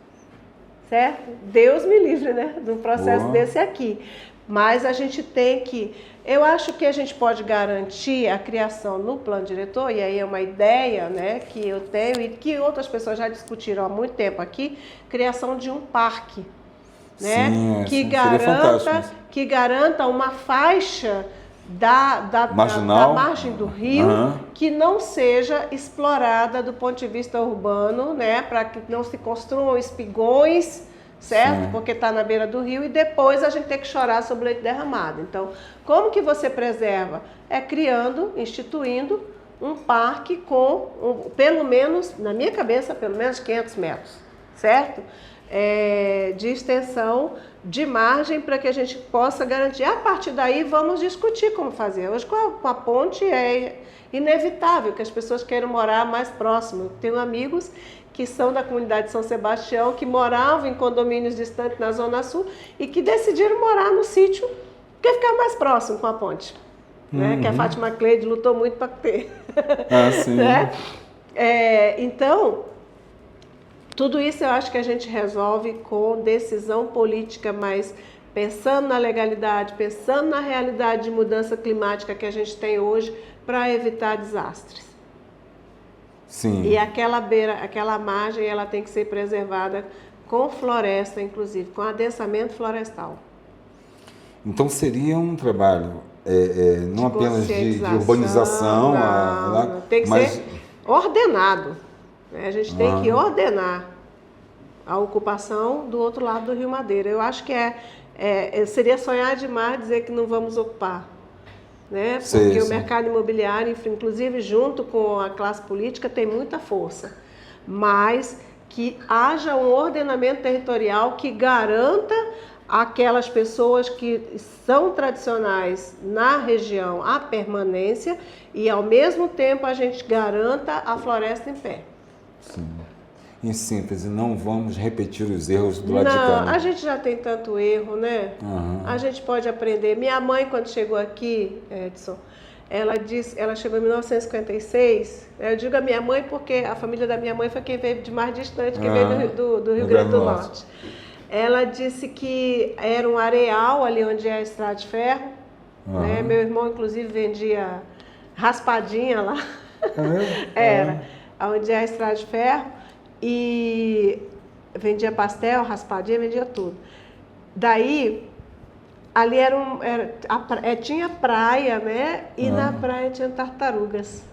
Certo? Deus me livre, né, de um processo desse aqui. Mas a gente tem que... Eu acho que a gente pode garantir a criação no plano diretor, e aí é uma ideia, né, que eu tenho e que outras pessoas já discutiram há muito tempo aqui, criação de um parque, né, que garanta uma faixa da margem do rio que não seja explorada do ponto de vista urbano, né, para que não se construam espigões, certo? Sim. Porque está na beira do rio e depois a gente tem que chorar sobre o leite derramado. Então, como que você preserva? Instituindo um parque com, pelo menos, na minha cabeça, pelo menos 500 metros, certo? De extensão, de margem, para que a gente possa garantir. A partir daí, vamos discutir como fazer. Hoje, com a ponte, é inevitável que as pessoas queiram morar mais próximo. Eu tenho amigos que são da comunidade de São Sebastião, que moravam em condomínios distantes na Zona Sul e que decidiram morar no sítio, porque ficar mais próximo com a ponte. Né? Que a Fátima Cleide lutou muito para ter. Sim. Né? Então, tudo isso eu acho que a gente resolve com decisão política, mas pensando na legalidade, pensando na realidade de mudança climática que a gente tem hoje para evitar desastres. Sim. E aquela margem, ela tem que ser preservada com floresta, inclusive, com adensamento florestal. Então seria um trabalho não apenas de urbanização, não, tem que ser ordenado. A gente tem que ordenar a ocupação do outro lado do Rio Madeira. Eu acho que seria sonhar demais dizer que não vamos ocupar. Né? Porque o mercado imobiliário, inclusive junto com a classe política, tem muita força. Mas que haja um ordenamento territorial que garanta aquelas pessoas que são tradicionais na região a permanência e, ao mesmo tempo, a gente garanta a floresta em pé. Sim. Em síntese, não vamos repetir os erros do lado de cá. Não, a gente já tem tanto erro, né? A gente pode aprender. Minha mãe, quando chegou aqui, Edson, ela chegou em 1956. Eu digo a minha mãe porque a família da minha mãe foi quem veio de mais distante, que veio do Rio Grande do Norte. Ela disse que era um areal ali onde é a estrada de ferro. Né? Meu irmão, inclusive, vendia raspadinha lá. Era, onde é a estrada de ferro. E vendia pastel, raspadinha, vendia tudo. Daí, ali tinha praia, né? E na praia tinha tartarugas.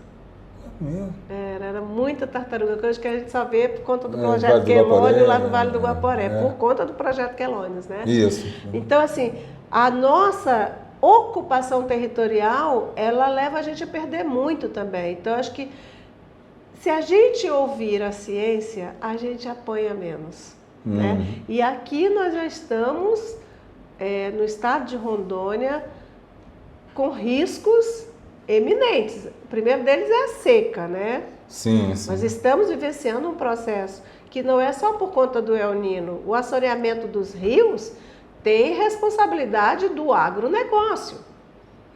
Era muita tartaruga, coisa que a gente só vê por conta do projeto Quelônio lá no Vale do Guaporé, por conta do projeto Quelônios, né? Isso. Então, assim, a nossa ocupação territorial, ela leva a gente a perder muito também. Então, acho que se a gente ouvir a ciência, a gente apanha menos, né? E aqui nós já estamos, no estado de Rondônia, com riscos eminentes. O primeiro deles é a seca, né? Sim. Nós estamos vivenciando um processo que não é só por conta do El Niño. O assoreamento dos rios tem responsabilidade do agronegócio,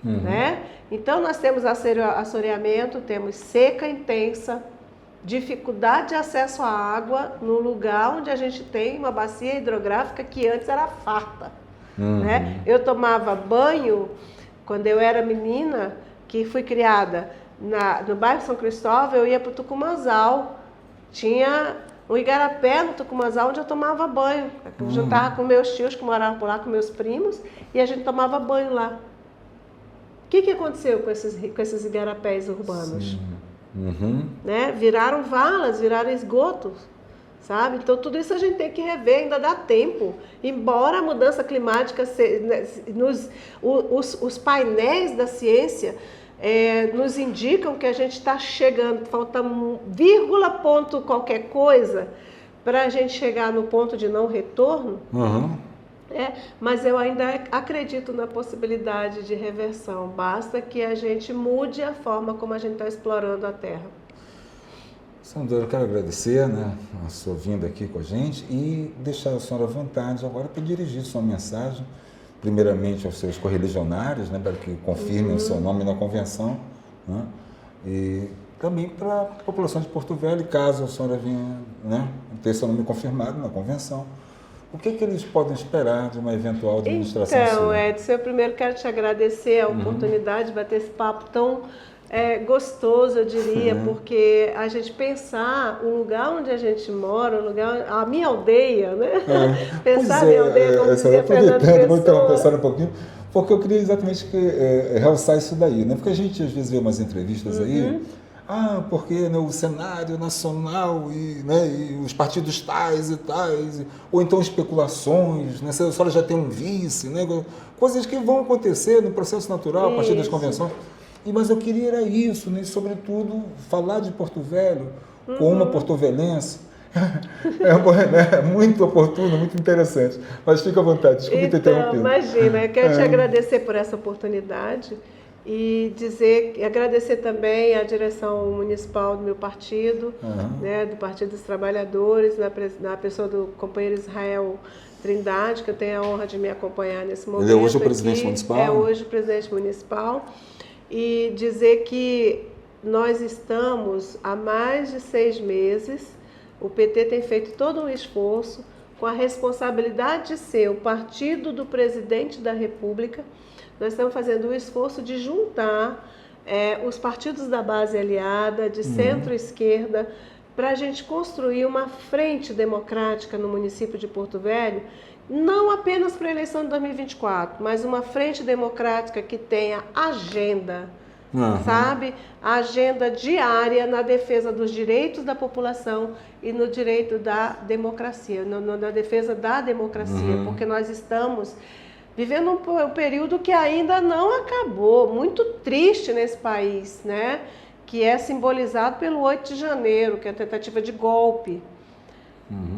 né? Então, nós temos assoreamento, temos seca intensa, dificuldade de acesso à água no lugar onde a gente tem uma bacia hidrográfica que antes era farta, né? Eu tomava banho, quando eu era menina, que fui criada no bairro São Cristóvão, eu ia para o Tucumãzal, tinha um igarapé no Tucumãzal onde eu tomava banho. Eu juntava com meus tios que moravam por lá, com meus primos, e a gente tomava banho lá. O que aconteceu com esses igarapés urbanos? Né? Viraram valas, viraram esgotos, sabe? Então tudo isso a gente tem que rever, ainda dá tempo. Embora a mudança climática, os painéis da ciência nos indicam que a gente está chegando, falta vírgula ponto qualquer coisa para a gente chegar no ponto de não retorno. Mas eu ainda acredito na possibilidade de reversão. Basta que a gente mude a forma como a gente está explorando a terra. Senadora, eu quero agradecer, né, a sua vinda aqui com a gente e deixar a senhora à vontade agora para dirigir sua mensagem, primeiramente aos seus correligionários, né, para que confirmem o seu nome na convenção, né, e também para a população de Porto Velho, caso a senhora venha, né, ter seu nome confirmado na convenção. O que eles podem esperar de uma eventual administração sua? Então, Edson, eu primeiro quero te agradecer a oportunidade de bater esse papo tão gostoso, eu diria, porque a gente pensar o lugar onde a gente mora, a minha aldeia, né? Pensar a minha aldeia como dizia Fernando Pessoa. Vou interromper um pouquinho, porque eu queria exatamente realçar isso daí, né? Porque a gente às vezes vê umas entrevistas aí, porque né, o cenário nacional e os partidos tais e tais, ou então especulações, né? A senhora já tem um vice, né? Coisas que vão acontecer no processo natural a partir das convenções. Mas eu queria era isso, né? Sobretudo falar de Porto Velho com uma portovelense. É muito oportuno, muito interessante. Mas fica à vontade, desculpe ter interrompido. Imagina, eu quero te agradecer por essa oportunidade e agradecer também à direção municipal do meu partido, né, do Partido dos Trabalhadores, na pessoa do companheiro Israel Trindade, que eu tenho a honra de me acompanhar nesse momento. Ele é hoje o presidente municipal? É hoje o presidente municipal. E dizer que nós estamos há mais de 6 meses, o PT tem feito todo um esforço com a responsabilidade de ser o partido do presidente da República. Nós estamos fazendo o esforço de juntar os partidos da base aliada, de centro-esquerda, para a gente construir uma frente democrática no município de Porto Velho, não apenas para a eleição de 2024, mas uma frente democrática que tenha agenda, sabe? A agenda diária na defesa dos direitos da população e no direito da democracia, na defesa da democracia, porque nós estamos vivendo um período que ainda não acabou, muito triste nesse país, né? Que é simbolizado pelo 8 de janeiro, que é a tentativa de golpe.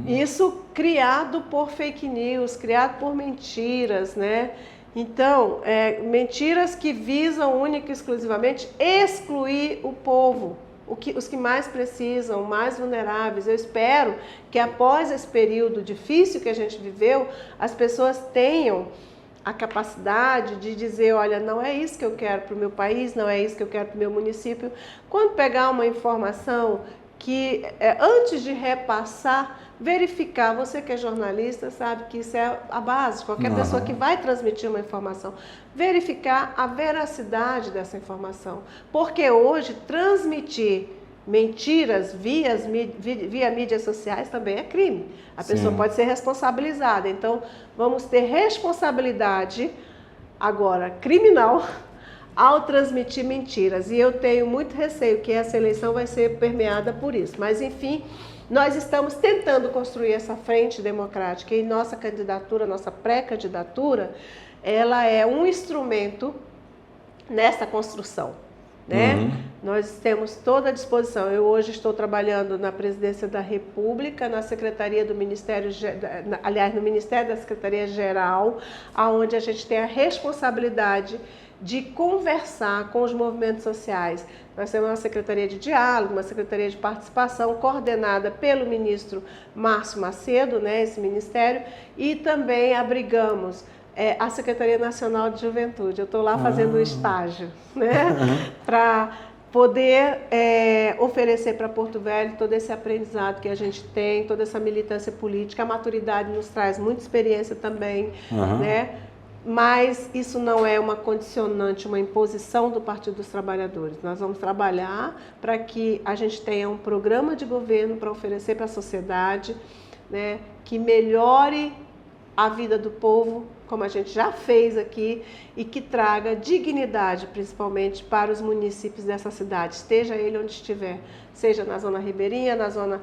Isso criado por fake news, criado por mentiras, né? Então, mentiras que visam única e exclusivamente excluir o povo, os que mais precisam, mais vulneráveis. Eu espero que após esse período difícil que a gente viveu, as pessoas tenham a capacidade de dizer, olha, não é isso que eu quero para o meu país, não é isso que eu quero para o meu município. Quando pegar uma informação que antes de repassar, verificar, você que é jornalista sabe que isso é a base, qualquer pessoa que vai transmitir uma informação, verificar a veracidade dessa informação, porque hoje transmitir mentiras via mídias sociais também é crime. A pessoa pode ser responsabilizada. Então, vamos ter responsabilidade agora criminal ao transmitir mentiras. E eu tenho muito receio que essa eleição vai ser permeada por isso. Mas, enfim, nós estamos tentando construir essa frente democrática e nossa candidatura, nossa pré-candidatura, ela é um instrumento nessa construção, né? Nós temos toda a disposição. Eu hoje estou trabalhando na Presidência da República, na Secretaria do Ministério, aliás, no Ministério da Secretaria-Geral, onde a gente tem a responsabilidade de conversar com os movimentos sociais. Nós temos uma Secretaria de Diálogo, uma Secretaria de Participação coordenada pelo ministro Márcio Macedo, né, esse ministério, e também abrigamos a Secretaria Nacional de Juventude. Eu estou lá fazendo um estágio, né, para poder oferecer para Porto Velho todo esse aprendizado que a gente tem, toda essa militância política. A maturidade nos traz muita experiência também, né? Mas isso não é uma condicionante, uma imposição do Partido dos Trabalhadores. Nós vamos trabalhar para que a gente tenha um programa de governo para oferecer para a sociedade, né, que melhore a vida do povo, como a gente já fez aqui, e que traga dignidade, principalmente para os municípios dessa cidade, esteja ele onde estiver, seja na zona ribeirinha, na zona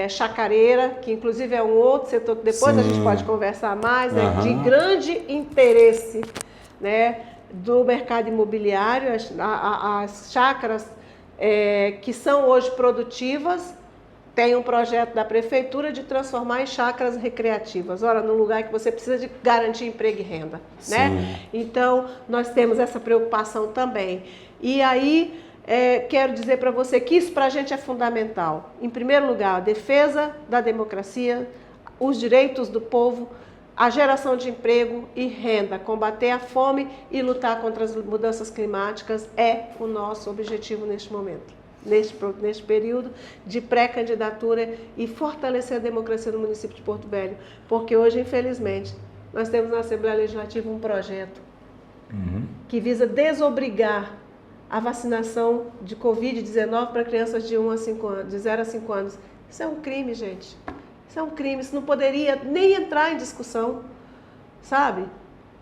chacareira, que inclusive é um outro setor que depois a gente pode conversar mais, né, de grande interesse, né, do mercado imobiliário. As chácaras que são hoje produtivas, tem um projeto da prefeitura de transformar em chácaras recreativas. Ora, num lugar que você precisa de garantir emprego e renda, né? Então, nós temos essa preocupação também. E aí, quero dizer para você que isso para a gente é fundamental. Em primeiro lugar, a defesa da democracia, os direitos do povo, a geração de emprego e renda, combater a fome e lutar contra as mudanças climáticas é o nosso objetivo neste momento. Neste período de pré-candidatura e fortalecer a democracia no município de Porto Velho. Porque hoje, infelizmente, nós temos na Assembleia Legislativa um projeto que visa desobrigar a vacinação de Covid-19 para crianças de 0 a 5 anos. Isso é um crime, gente. Isso é um crime. Isso não poderia nem entrar em discussão, sabe?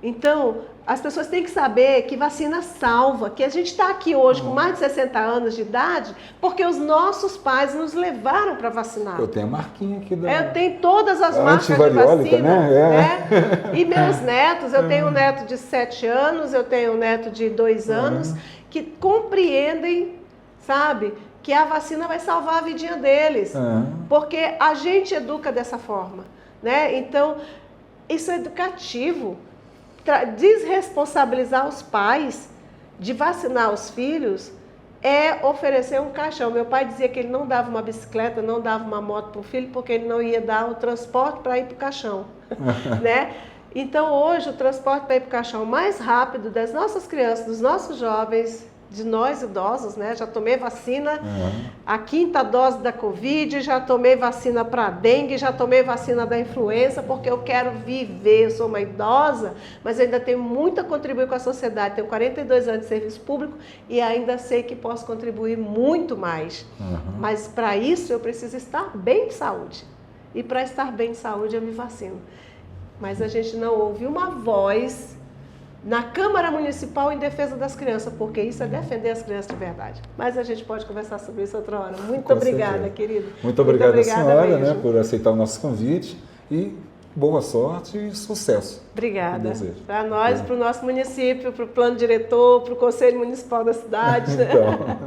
Então, as pessoas têm que saber que vacina salva, que a gente está aqui hoje com mais de 60 anos de idade porque os nossos pais nos levaram para vacinar. Eu tenho a marquinha aqui da... Eu tenho todas as marcas de vacina, né? E meus netos, eu tenho um neto de 7 anos, eu tenho um neto de 2 anos, que compreendem, sabe, que a vacina vai salvar a vidinha deles, porque a gente educa dessa forma, né? Então, isso é educativo. Desresponsabilizar os pais de vacinar os filhos é oferecer um caixão. Meu pai dizia que ele não dava uma bicicleta, não dava uma moto para o filho, porque ele não ia dar o transporte para ir para o caixão, né? Então, hoje, o transporte para ir para o caixão mais rápido das nossas crianças, dos nossos jovens, de nós idosos, né? Já tomei vacina, a 5ª dose da Covid, já tomei vacina para dengue, já tomei vacina da influenza, porque eu quero viver. Eu sou uma idosa, mas eu ainda tenho muito a contribuir com a sociedade. Tenho 42 anos de serviço público e ainda sei que posso contribuir muito mais. Mas para isso eu preciso estar bem de saúde. E para estar bem de saúde eu me vacino. Mas a gente não ouve uma voz na Câmara Municipal em defesa das crianças, porque isso é defender as crianças de verdade. Mas a gente pode conversar sobre isso outra hora. Muito obrigada, querido. Muito obrigada, senhora, né, por aceitar o nosso convite e boa sorte e sucesso. Obrigada. Para nós, para o nosso município, para o plano diretor, para o Conselho Municipal da cidade. Então...